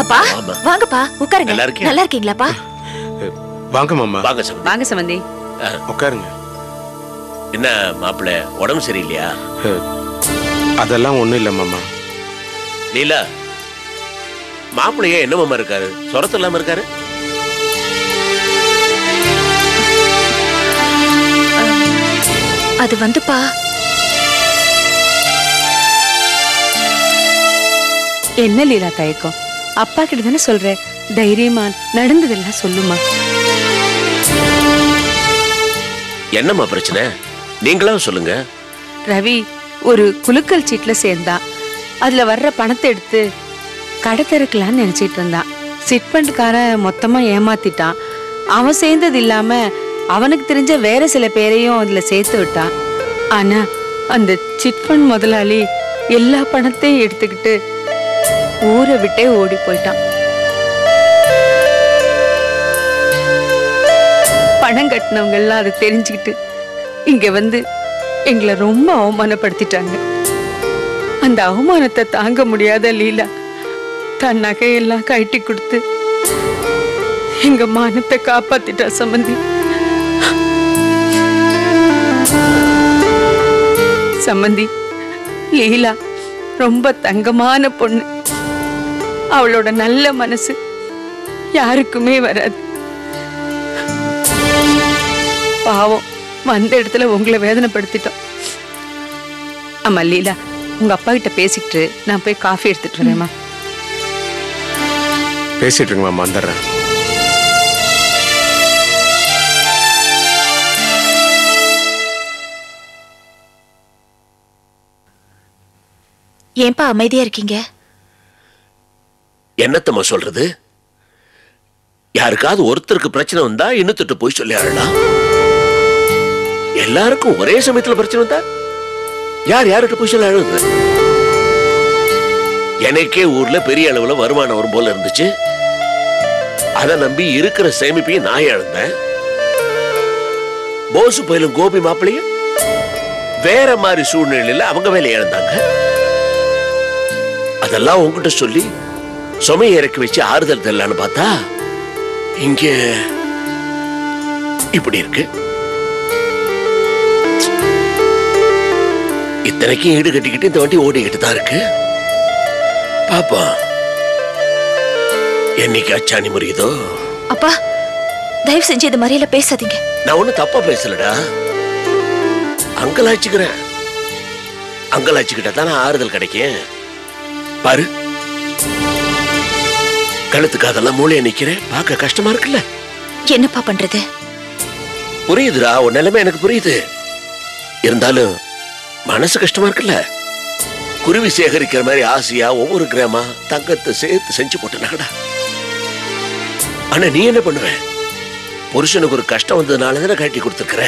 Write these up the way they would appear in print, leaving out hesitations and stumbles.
அப்பா வாங்கப்பா உட்காருங்க. நல்லா இருக்கீங்களாப்பா? வாங்க மாமா. வாங்க சம்பந்தி. உட்காருங்க. என்ன மாப்பிள்ள உடம்பு சரியில்லையா? அதெல்லாம் ஒண்ணும் இல்ல மாமா. லீலா, மாப்பிள்ளையே என்ன மாமா இருக்காரு? சொரத்து இல்லாம இருக்காரு? அது வந்துப்பா, என்ன லீலா தயக்கம்? அப்பா கிட்ட தானே சொல்ற, தைரியமா நடந்ததெல்லாம் சொல்லுமா. என்னம்மா பிரச்சனை? நீங்களா சொல்லுங்க. ரவி ஒரு குலுக்கல் சீட்ல சேர்ந்தான். அதுல வர்ற பணத்தை எடுத்து கடை திறக்கலான்னு நினைச்சிட்டு இருந்தான். சிட்பண்ட்காரன் மொத்தமா ஏமாத்திட்டான். அவன் சேர்ந்தது இல்லாம அவனுக்கு தெரிஞ்ச வேற சில பேரையும் அதுல சேர்த்து விட்டான். ஆனா அந்த சிட்பண்ட் முதலாளி எல்லா பணத்தையும் எடுத்துக்கிட்டு ஊரை விட்டே ஓடி போயிட்டான். பணம் கட்டினவங்க எல்லாம் அதை தெரிஞ்சுக்கிட்டு இங்க வந்து எங்களை ரொம்ப அவமானப்படுத்திட்டாங்க. அந்த அவமானத்தை தாங்க முடியாத லீலா தன் நகையெல்லாம் கட்டி கொடுத்து எங்க மானத்தை காப்பாத்திட்டா சம்பந்தி. சம்பந்தி, லீலா ரொம்ப தங்கமான பொண்ணு. அவளோட நல்ல மனசு யாருக்குமே வராது. பாவம், வந்த இடத்துல உங்களை வேதனைப்படுத்திட்டோம். ஆமா லீலா, உங்க அப்பா கிட்ட பேசிக்கிட்டு நான் போய் காஃபி எடுத்துட்டு வரேம்மா. பேசிட்டு இருங்க மாமா, வந்துடுறேன். ஏன்பா அமைதியா இருக்கீங்க? என்னத்தம்மா சொல்றது? யாருக்காவது ஒருத்தருக்கு பிரச்சனை வந்தா இன்னொருத்தட்ட போய் சொல்லி ஆடலாம். எல்லாருக்கும் ஒரே சமயத்துல பிரச்சனை வந்தா யார் யார்கிட்ட போய் சொல்ல அழுது? எனக்கே ஊர்ல பெரிய அளவுல வருமானம் வரும் போல இருந்துச்சு. அதை நம்பி இருக்கிற சேமிப்பையும் நான் இழந்தேன். போசு பயிலும் கோபி மாப்பிளையும் வேற மாதிரி சூழ்நிலையில அவங்க வேலையை இழந்தாங்க. அதெல்லாம் உங்ககிட்ட சொல்லி சுமையை இறக்கி வச்சு ஆறுதல் தரலான்னு பார்த்தா இங்க இப்படி இருக்கு. இத்தனைக்கும் ஈடு கட்டிக்கிட்டு இந்த வண்டி ஓடிக்கிட்டு தான் இருக்கு. பாப்பா என்னைக்கு அச்சாணி முறியுதோ. அப்பா தயவு செஞ்சு இது மாதிரியில பேசாதீங்க. நான் ஒண்ணு தப்பா பேசலடா, அங்கலாச்சுக்கிறேன். அங்கலாச்சுக்கிட்ட தானே ஆறுதல் கிடைக்கும். பாரு, கழுத்துக்கு அதெல்லாம் மூளைய நிக்கிறேன். பார்க்க கஷ்டமா இருக்குல்ல? என்னப்பா பண்றது? புரியுதுடா, உன் நிலைமை எனக்கு புரியுது. இருந்தாலும் மனசு கஷ்டமா இருக்குல்ல? குருவி சேகரிக்கிற மாதிரி ஆசையா ஒவ்வொரு கிராமா தங்கத்தை சேர்த்து செஞ்சு போட்டனாடா. ஆனா நீ என்ன பண்ணுவ? புருஷனுக்கு ஒரு கஷ்டம் வந்ததுனால தானே கட்டி கொடுத்துருக்கிற.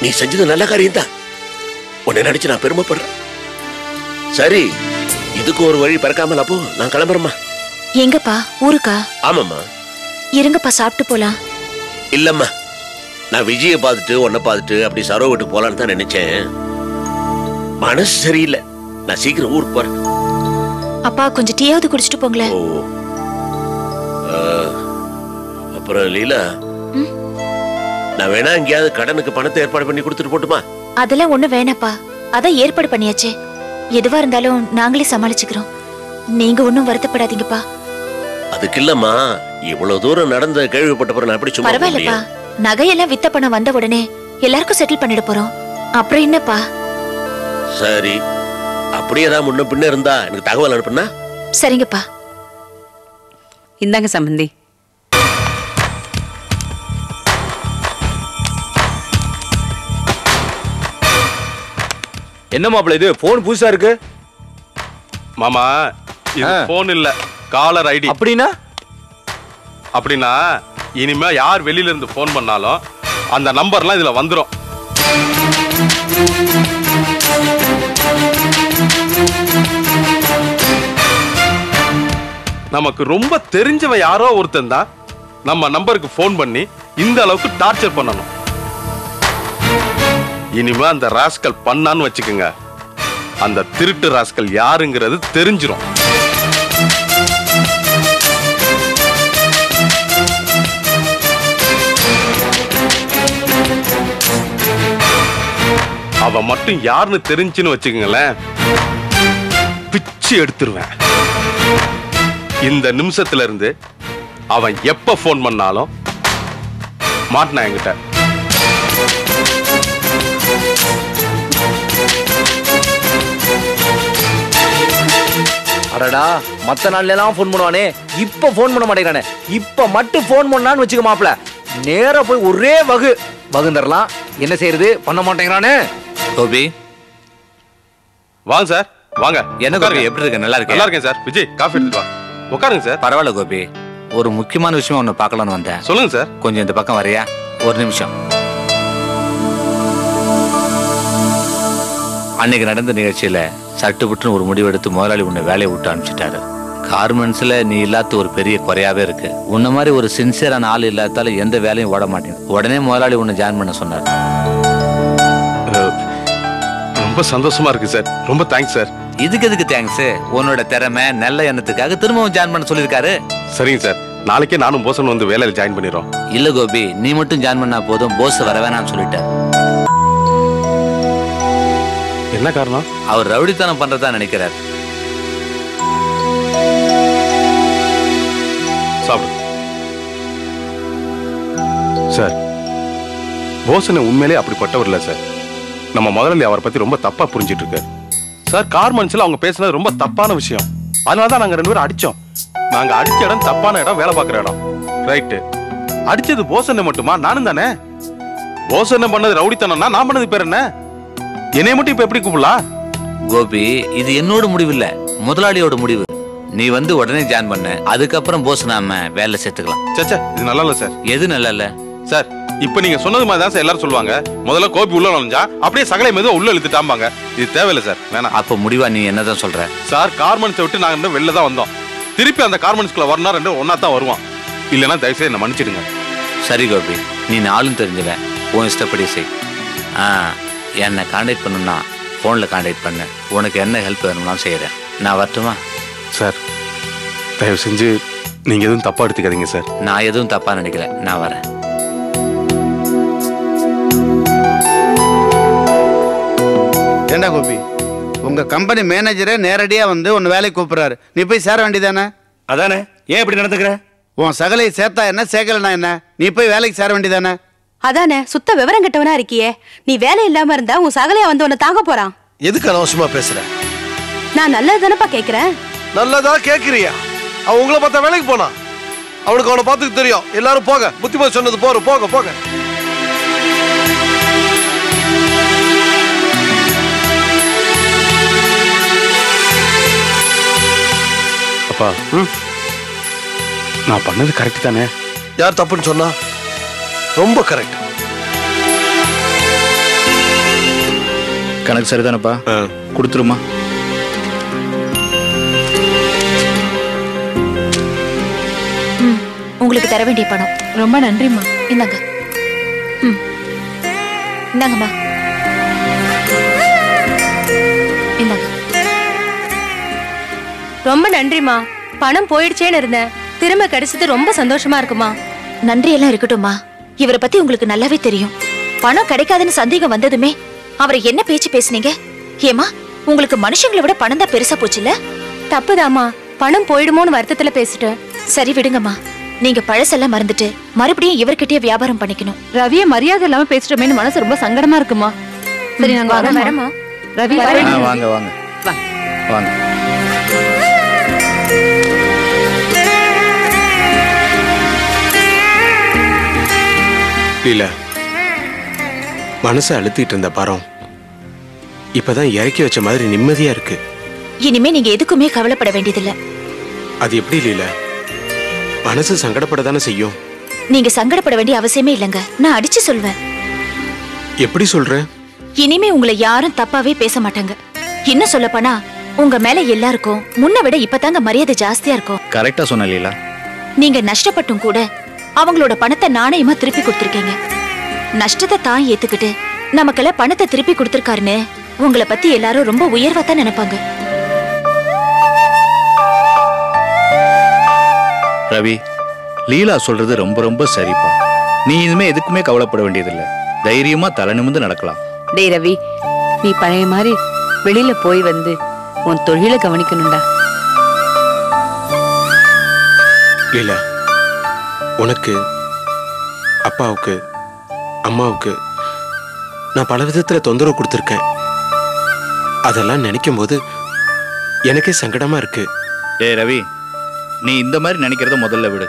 நீ செஞ்சது நல்ல காரியம் தான். உன்னை நினைச்சு நான் பெருமைப்படுறேன். சரி, இதுக்கு ஒரு வழி பறக்காமல். அப்போ நான் கிளம்புறேம்மா. எங்கப்பா? ஊருக்கா? ஆமாம்மா. இருங்கப்பா, சாப்பிட்டு போலாம். இல்லம்மா, நான் விஜய பார்த்துட்டு உன்னை பார்த்துட்டு அப்படி சரோ வீட்டுக்கு போலான்னு தான் நினைச்சேன். மனசு சரியில்லை. நான் சீக்கிரம் ஊருக்கு போறேன். அப்பா கொஞ்சம் டீயாவது குடிச்சிட்டு போங்களேன். அப்புறம் லீலா, நான் வேணா எங்கேயாவது கடனுக்கு பணத்தை ஏற்பாடு பண்ணி கொடுத்துட்டு போட்டுமா? அதெல்லாம் ஒண்ணு வேணாப்பா, அதான் ஏற்பாடு பண்ணியாச்சே. எதுவா இருந்தாலும் நாங்களே சமாளிச்சுக்கிறோம். நீங்க ஒன்னும் வருத்தப்படாதீங்கப்பா. அதுக்கு இல்லம்மா, இவ்வளவு தூரம் நடந்த கேள்விப்பட்ட பிறகு நான் எப்படி சும்மா? பரவாயில்லப்பா, நகையெல்லாம் வித்த பணம் வந்த உடனே எல்லாருக்கும் செட்டில் பண்ணிட போறோம். அப்புறம் என்னப்பா? சரி, அப்படியே தான் முன்ன பின்ன இருந்தா எனக்கு தகவல் அனுப்புனா? சரிங்கப்பா. இந்தாங்க சம்பந்தி. என்ன மாப்பிள்ள இது? போன் புதுசா இருக்கு. மாமா, இது போன் இல்ல, காலர் ஐடி. அப்படின்னா? அப்படின்னா இனிமே யார் வெளியில இருந்து போன் பண்ணாலும் அந்த நம்பர்லாம் இதுல வந்துரும். நமக்கு ரொம்ப தெரிஞ்சவன் யாரோ ஒருத்தன் தான் நம்ம நம்பருக்கு போன் பண்ணி இந்த அளவுக்கு டார்ச்சர் பண்ணணும். இனிமே அந்த ராஸ்கல் பண்ணான்னு வச்சுக்கோங்க, அந்த திருட்டு ராஸ்கல் யாருங்கிறது தெரிஞ்சிரும். அவ மட்டும் யாருன்னு தெரிஞ்சுன்னு வச்சுக்கங்களேன், பிச்சு எடுத்துருவேன். இந்த நிமிஷத்துல இருந்து அவன் எப்ப போன் பண்ணாலும் மாட்டினா என்கிட்ட. அடடா, மத்த நாள்ல எல்லாம் போன் பண்ணுவானே, இப்ப போன் பண்ண மாட்டேங்கிறானே. இப்ப மட்டும் போன் பண்ணான்னு வச்சுக்க மாப்ள, நேரா போய் ஒரே வகுந்தரலாம். என்ன செய்யறது, பண்ண மாட்டேங்கிறானே. கோபி, வாங்க சார், வாங்க. என்ன கோபி, எப்படி இருக்க? நல்லா இருக்கேன். நல்லா இருக்கேன் சார். விஜய், காஃபி எடுத்துட்டு வா. உட்காருங்க சார். பரவாயில்ல கோபி, ஒரு முக்கியமான விஷயம் ஒன்று பார்க்கலான்னு வந்தேன். சொல்லுங்க சார். கொஞ்சம் இந்த பக்கம் வரையா? ஒரு நிமிஷம். அன்னைக்கு நடந்த நிகழ்ச்சியில சட்டுப்புட்டுன்னு ஒரு முடிவெடுத்து முதலாளி உன்னை வேலையை விட்டு அனுப்பிச்சிட்டாரு. கார்மெண்ட்ஸ்ல நீ இல்லாத ஒரு பெரிய குறையாவே இருக்கு. உன்ன மாதிரி ஒரு சின்சியரான ஆள் இல்லாதால எந்த வேலையும் ஓட மாட்டேங்குது. உடனே முதலாளி உன்னை ஜாயின் பண்ண சொன்னார். ரொம்ப சந்தோஷமா இருக்கு சார். ரொம்ப தேங்க்ஸ் சார். இதுக்கு எதுக்கு தேங்க்ஸ்? உன்னோட திறமை நல்ல எண்ணத்துக்காக திரும்பவும் ஜாயின் பண்ண சொல்லியிருக்காரு. சரிங்க சார், நாளைக்கே நானும் போசன் வந்து வேலையில் ஜாயின் பண்ணிடுறோம். இல்ல கோபி, நீ மட்டும் ஜாயின் பண்ணா போதும், போஸ் வர வேணாம்னு சொல்லிட்டார். என்ன காரணம்? அவர் ரவுடித்தனம் பண்றதா நினைக்கிறார். சாப்பிடு சார். போசனை உண்மையிலே அப்படிப்பட்டவர் இல்ல சார். நம்ம முதலாளி அவரை பத்தி ரொம்ப தப்பா புரிஞ்சிட்டு இருக்காரு சார். கார்மெண்ட்ஸ்ல அவங்க பேசுனது ரொம்ப தப்பான விஷயம். அதனாலதான் நாங்க 2 பேரும் அடிச்சோம். நாங்க அடிச்ச இடம் தப்பான இடம், வேலை பார்க்குற இடம். ரைட்டு. அடிச்சது போசனை மட்டுமா? நானும் தானே. போசனை பண்ணது ரவுடித்தனம்னா நான் பண்ணது பேர் என்ன? என்னைய மட்டும் இப்ப எப்படி கூப்பிடலாம்? கோபி, இது என்னோட முடிவு இல்ல, முதலாளியோட முடிவு. நீ வந்து உடனே ஜாயின் பண்ண, அதுக்கப்புறம் போஸ் நாம வேலை சேர்த்துக்கலாம். சச்சா, இது நல்லா இல்ல சார். எது நல்லா இல்ல சார்? இப்ப நீங்க சொன்னது மாதிரி தான் சார் எல்லாரும் சொல்லுவாங்க. முதல்ல கோபி உள்ள நுழைஞ்சா அப்படியே சகலை மெதுவா உள்ள இழுத்துட்டாம்பாங்க. இது தேவையில்லை சார், வேணாம். அப்ப முடிவா நீ என்னதான் சொல்ற? சார், கார்மெண்ட்ஸை விட்டு நாங்க வெளில தான் வந்தோம். திருப்பி அந்த கார்மெண்ட்ஸ்குள்ள வரணும், 2 ஒன்னா தான் வருவான். இல்லைன்னா தயவுசெய்து என்ன மன்னிச்சிடுங்க. சரி கோபி, நீ நாளும் தெரிஞ்சல, உன் இஷ்டப்படி செய். என்னை கான்டாக்ட் பண்ணணும்னா ஃபோன்ல கான்டாக்ட் பண்ணு. உனக்கு என்ன ஹெல்ப் வேணும்னாலும் செய்யறேன். நான் வரட்டுமா? சார், தயவு செஞ்சு நீங்க எதுவும் தப்பா எடுத்துக்காதீங்க சார். நான் எதுவும் தப்பா நினைக்கல, நான் வரேன். ஏண்டா கோபி, உங்க கம்பெனி மேனேஜரே நேரடியா வந்து உன்னை வேலைக்கு கூப்பிடுறாரு. நீ போய் சேர வேண்டியதானே? அதானே, ஏன் இப்படி நடந்துக்கிற? உன் சகலையை சேர்த்தா என்ன, சேர்க்கலனா என்ன? நீ போய் வேலைக்கு சேர வேண்டியதானே? அதானே, சுத்த விவரம் கெட்டவனா இருக்கியே. நீ வேலை இல்லாம இருந்தா உன் சகலையா வந்து உன்னை தாங்க போறான். எதுக்கு அனாவசியமா பேசுற? நான் நல்லது தானப்பா கேக்குறேன். நல்லதா கேக்குறியா? அவன் உங்களை பார்த்தா வேலைக்கு போனா, அவனுக்கு அவனை பார்த்துக்கு தெரியும். எல்லாரும் போக, புத்திமதி சொன்னது போற, போக போக. அப்பா, நான் பண்ணது கரெக்ட் தானே? யார் தப்புன்னு சொன்னா? ரொம்ப கரெக்ட். கணக்கு சரிதானப்பா? கொடுத்துருமா? உங்களுக்கு தர வேண்டிய பணம். ரொம்ப நன்றிம்மா. இந்தாங்க. இந்தாங்கம்மா. இந்தாங்க. ரொம்ப நன்றிம்மா. பணம் போயிடுச்சேன்னு இருந்தேன், திரும்ப கிடைச்சது ரொம்ப சந்தோஷமா இருக்குமா. நன்றி எல்லாம் இருக்கட்டும்மா. இவரை பத்தி உங்களுக்கு நல்லாவே தெரியும். பணம் கிடைக்காதுன்னு சந்தேகம் வந்ததுமே அவரை என்ன பேச்சு பேசுனீங்க? ஏமா, உங்களுக்கு மனுஷங்களை விட பணம் தான் பெருசா போச்சுல்ல? தப்புதாமா, பணம் போயிடுமோன்னு வருத்தத்துல பேசிட்டேன். சரி விடுங்கம்மா. நீங்க பழசெல்லாம் மறந்துட்டு மறுபடியும் இவர்கிட்டயே வியாபாரம் பண்ணிக்கணும். ரவிய மரியாதை இல்லாம பேசிட்டோமேன்னு மனசு ரொம்ப சங்கடமா இருக்குமா. சரி, நாங்க வரமா? ரவி, வாங்க வாங்க வாங்க. இல்ல, மனசை அழுத்திட்டு இருந்த பாரம் இப்பதான் இறக்கி வச்ச மாதிரி நிம்மதியா இருக்கு. இனிமே நீங்க எதுக்குமே கவலைப்பட வேண்டியதில்லை. அது எப்படி இல்ல, மனசு சங்கடப்படதானே செய்யும். நீங்க சங்கடப்பட வேண்டிய அவசியமே இல்லைங்க. நான் அடிச்சு சொல்வேன். எப்படி சொல்ற? இனிமே உங்களை யாரும் தப்பாவே பேச மாட்டாங்க. இன்னும் சொல்லப்போனா உங்க மேல எல்லாருக்கும் முன்ன விட இப்பதாங்க மரியாதை ஜாஸ்தியா இருக்கும். கரெக்டா சொன்ன லீலா. நீங்க நஷ்டப்பட்டும் கூட அவங்களோட பணத்தை நாணயமா திருப்பி கொடுத்திருக்கீங்க. நஷ்டத்தை தான் ஏத்துக்கிட்டு நமக்கெல்லாம் பணத்தை திருப்பி கொடுத்திருக்காருன்னு உங்களை பத்தி எல்லாரும் ரொம்ப உயர்வா தான் நினைப்பாங்க. ரவி, லீலா சொல்றது ரொம்ப ரொம்ப சரிப்பா. நீ இனிமே எதுக்குமே கவலைப்பட வேண்டியதில்லை. தைரியமா தலை நிமிர்ந்து நடக்கலாம். டேய் ரவி, நீ பழைய மாதிரி வெளியில போய் வந்து உன் தொழிலை கவனிக்கணும்டா. லீலா, உனக்கு, அப்பாவுக்கு, அம்மாவுக்கு நான் பல விதத்துல தொந்தரவு கொடுத்துருக்கேன். அதெல்லாம் நினைக்கும் போது எனக்கே சங்கடமா இருக்கு. டேய் ரவி, நீ இந்த மாதிரி நினைக்கிறத முதல்ல விடு.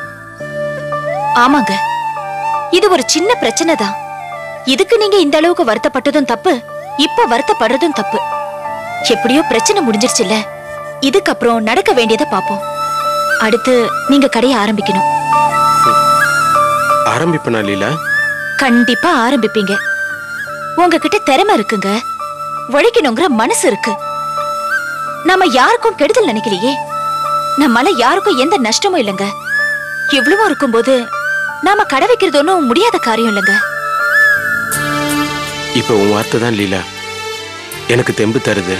ஆமாங்க, இது ஒரு சின்ன பிரச்சனை தான். இதுக்கு நீங்க இந்த அளவுக்கு வருத்தப்பட்டதும் தப்பு, இப்ப வருத்தப்படுறதும் தப்பு. எப்படியோ பிரச்சனை முடிஞ்சிருச்சுல்ல, இதுக்கப்புறம் நடக்க வேண்டியதை பாப்போம். அடுத்து நீங்க கடையை ஆரம்பிக்கணும். ஆரம்பிப்பனா லீலா? கண்டிப்பா ஆரம்பிப்பீங்க. உங்ககிட்ட திறமை இருக்குங்க, உழைக்கணுங்கிற மனசு இருக்கு. நாம யாருக்கும் கெடுதல் நினைக்கலையே, நம்மால யாருக்கும் எந்த நஷ்டமும் இல்லைங்க. இவ்வளவோ இருக்கும்போது நாம கடை வைக்கிறது ஒன்றும் முடியாத காரியம் இல்லைங்க. இப்ப உன் வார்த்தை தான் லீலா எனக்கு தெம்பு தருது.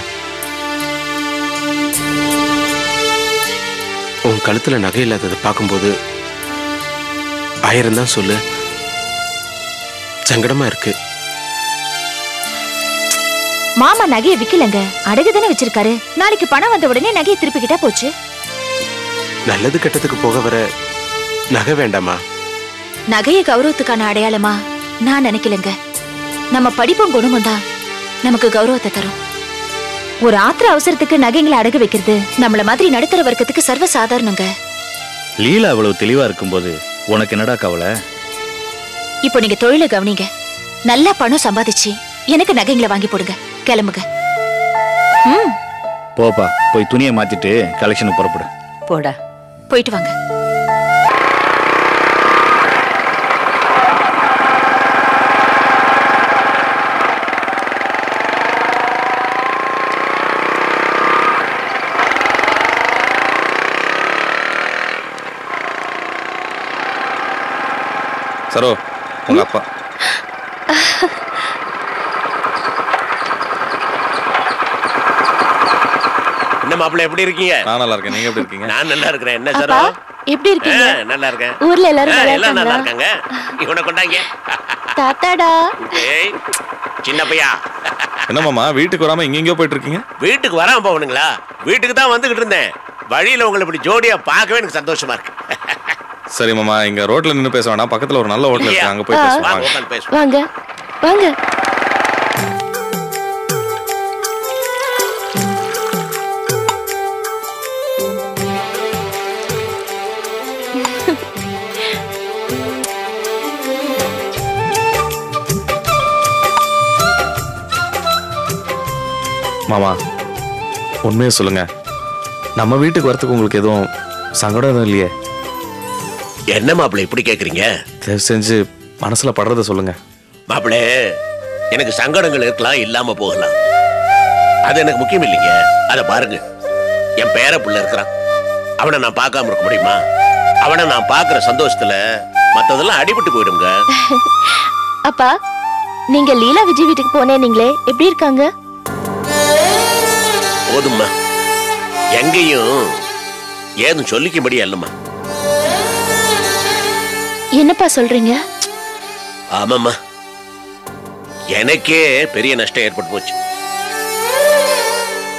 உன் கழுத்துல நகை இல்லாததை பார்க்கும்போது 1000 தான் சொல்லு, சங்கடமா இருக்கு. மாமா நகையை விக்கலங்க, அடகு தானே வச்சிருக்காரு. நாளைக்கு பணம் வந்த உடனே நகையை திருப்பிக்கிட்டா போச்சு. நல்லது கெட்டதுக்கு போக வர நகை வேண்டாமா? நகைய கௌரவத்துக்கான அடையாளமா நான் நினைக்கலங்க. நம்ம படிப்பும் குணமும் தான் நமக்கு கௌரவத்தை தரும். ஒரு ஆத்திர அவசரத்துக்கு நகைங்களை அடகு வைக்கிறது நம்மள மாதிரி நடுத்தர வர்க்கத்துக்கு சர்வ சாதாரணங்க. லீலா அவ்வளவு தெளிவா இருக்கும்போது உனக்கு என்னடா கவலை? இப்போ நீங்க தொழிலை கவனிங்க. நல்லா பணம் சம்பாதிச்சு எனக்கு நகைங்களை வாங்கி போடுங்க. கிளம்புங்க. போப்பா, போய் துணியை மாத்திட்டு கலெக்ஷனுக்கு புறப்படு. போடா, போயிட்டு வாங்க. சரோ, உங்க அப்பா. என்ன மாப்பிள்ள, எப்படி இருக்கீங்க? நான் நல்லா இருக்கேன். நீங்க எப்படி இருக்கீங்க? நான் நல்லா இருக்கிறேன். என்ன சரோ, எப்படி இருக்கீங்க? நல்லா இருக்கேன். ஊர்ல எல்லாரும் எல்லாம் நல்லா இருக்காங்க. இவனை கொண்டாங்க. தாத்தாடா. ஏய் சின்ன பையா. என்ன மாமா, வீட்டுக்கு வராம இங்க போயிட்டு இருக்கீங்க? வீட்டுக்கு வராம போவனுங்களா? வீட்டுக்கு தான் வந்துகிட்டு இருந்தேன். வழியில உங்களை இப்படி ஜோடியா பார்க்கவே எனக்கு சந்தோஷமா இருக்கு. சரி மாமா, இங்க ரோட்ல நின்னு பேச வேணாம். பக்கத்துல ஒரு நல்ல ஹோட்டல் இருக்கு, அங்க போய் பேசுவாங்க. வாங்க வாங்க. மாமா, உண்மையை சொல்லுங்க, நம்ம வீட்டுக்கு வரத்துக்கு உங்களுக்கு எதுவும் சங்கடம் இல்லையே? என்ன மாப்பிள்ள இப்படி கேக்குறீங்க? தயவு செஞ்சு மனசுல படுறத சொல்லுங்க. மாப்பிள்ள, எனக்கு சங்கடங்கள் இருக்கலாம், இல்லாம போகலாம். அது எனக்கு முக்கியம் இல்லைங்க. அத பாருங்க, என் பேர புள்ள இருக்கிறான். அவனை நான் பார்க்காம இருக்க முடியுமா? அவனை நான் பார்க்கிற சந்தோஷத்துல மத்ததெல்லாம் அடிபட்டு போயிடுங்க. அப்பா, நீங்க லீலா விஜய் வீட்டுக்கு போனீங்களே, எப்படி இருக்காங்க? போதும்மா, எங்கேயும் ஏதும் சொல்லிக்க முடியாது இல்லம்மா. என்னப்பா சொல்றீங்க? ஆமாம்மா, எனக்கே பெரிய நஷ்டம் ஏற்பட்டு போச்சு.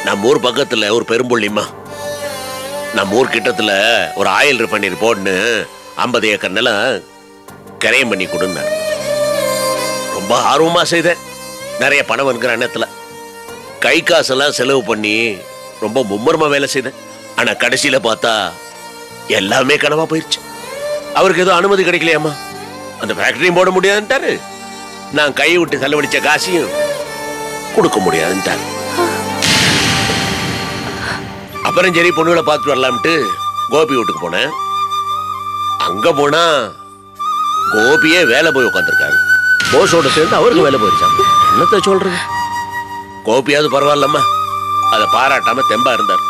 நம்ம ஊர் பக்கத்துல ஒரு பெரும்புள்ளிம்மா, நம்ம ஊர் கிட்டத்துல ஒரு ஆயில் ரிஃபைனரி போடுன்னு 50 ஏக்கர் நிலம் கரையம் பண்ணி கொடுங்க. ரொம்ப ஆர்வமா செய்தேன். நிறைய பணம் வந்துக்கிற எண்ணத்துல கை காசெல்லாம் செலவு பண்ணி ரொம்ப மும்மரமா வேலை செய்தேன். ஆனா கடைசியில பார்த்தா எல்லாமே கனவா போயிருச்சு. அவருக்கு ஏதோ அனுமதி கிடைக்கலையாமா, அந்த ஃபேக்டரியும் போட முடியாதுன்ட்டாரு. நான் கையை விட்டு செலவழிச்ச காசையும் கொடுக்க முடியாதுன்ட்டாரு. அப்புறம் சரி, பொண்ணுகளை பார்த்துட்டு வரலாம்ட்டு கோபி வீட்டுக்கு போனேன். அங்க போனா கோபியே வேலை போய் உட்காந்துருக்காரு. போஸோட சேர்ந்து அவருக்கு வேலை போயிருச்சாங்க. என்னத்த சொல்றது? கோபியாவது பரவாயில்லம்மா, அதை பாராட்டாம தெம்பா இருந்தார்.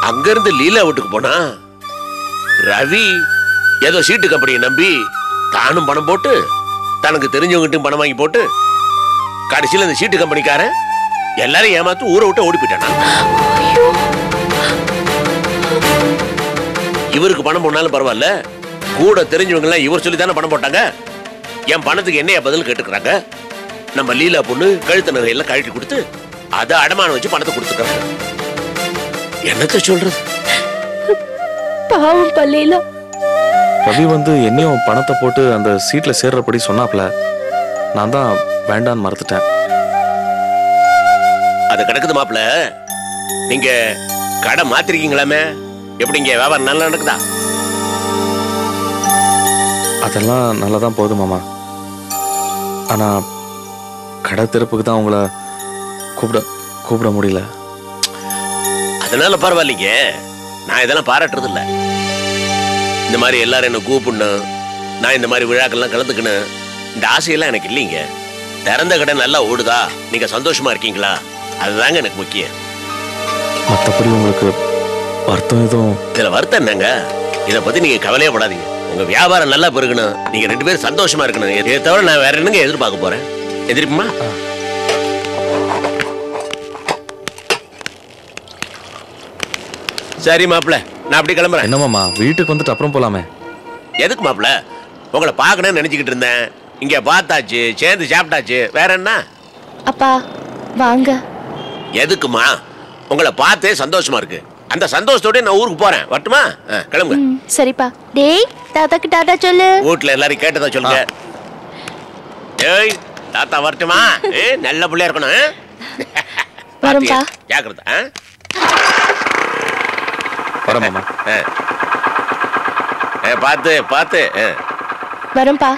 அங்க இருந்து லீலா வீட்டுக்கு போனா ரவி ஏதோ சீட்டு கம்பெனியை நம்பி தானும் பணம் போட்டு தனக்கு தெரிஞ்சவங்கிட்டும் பணம் வாங்கி போட்டு கடைசியில் இந்த சீட்டு கம்பெனிக்காரன் எல்லாரும் ஏமாத்து ஊரை விட்டு ஓடி போயிட்டானா. இவருக்கு பணம் போனாலும் பரவாயில்ல, கூட தெரிஞ்சவங்க எல்லாம் இவர் சொல்லி தானே பணம் போட்டாங்க. என் பணத்துக்கு என்னைய பதில் கேட்டுக்கிறாங்க. நம்ம லீலா பொண்ணு கழுத்து நகையெல்லாம் கழட்டி கொடுத்து அதை அடமானம் வச்சு பணத்தை கொடுத்துட்டாங்க. என்னத்த சொல்றது? பாவம் பல்லையில ரவி வந்து என்னையும் பணத்தை போட்டு அந்த சீட்ல சேர்றபடி சொன்னாப்ல. நான் தான் வேண்டான்னு மறுத்துட்டேன். அது கிடக்குது மாப்பிள்ள. நீங்க கடை மாத்திருக்கீங்களாமே, எப்படிங்க வியாபாரம் நல்லா நடக்குதா? அதெல்லாம் நல்லா தான் போகுது மாமா. ஆனா கடை திறப்புக்கு தான் உங்களை கூப்பிட முடியல. அதனால பரவாயில்லைங்க, நான் இதெல்லாம் பாராட்டுறது இல்ல. இந்த மாதிரி எல்லாரும் என்ன கூப்பிடணும், நான் இந்த மாதிரி விழாக்கள்லாம் கலந்துக்கணும், இந்த ஆசையெல்லாம் எனக்கு இல்லைங்க. திறந்த கடை நல்லா ஓடுதா, நீங்க சந்தோஷமா இருக்கீங்களா, அதுதாங்க எனக்கு முக்கியம். மற்றபடி உங்களுக்கு வருத்தம் எதுவும்? இதுல வருத்தம் என்னங்க? இதை பத்தி நீங்க கவலையே படாதீங்க. உங்க வியாபாரம் நல்லா பெருகணும், நீங்க 2 பேரும் சந்தோஷமா இருக்கணும். இதை தவிர நான் வேற என்னங்க எதிர்பார்க்க போறேன்? எதிர்ப்புமா? சரி மாப்பிள்ள, நான் அப்படி கிளம்புறேன். என்ன மாமா, வீட்டுக்கு வந்துட்டு அப்புறம் போலாமே? எதுக்கு மாப்பிள்ள? உங்களை பார்க்கணும்னு நினைச்சுக்கிட்டு இருந்தேன். இங்க பார்த்தாச்சு, சேர்ந்து சாப்பிட்டாச்சு, வேற என்ன? அப்பா வாங்க. எதுக்குமா? உங்களை பார்த்தே சந்தோஷமா இருக்கு. அந்த சந்தோஷத்தோட நான் ஊருக்கு போறேன். வரட்டுமா? கிளம்புங்க. சரிப்பா. டேய், தாத்தாக்கு டாடா சொல்லு. வீட்டுல எல்லாரும் கேட்டதா சொல்லுங்க. டேய், தாத்தா வரட்டுமா? நல்ல பிள்ளையா இருக்கணும். வரம்பா. ஜாக்கிரதை. வர மாமா. பார்த்து பார்த்து வரம்பா.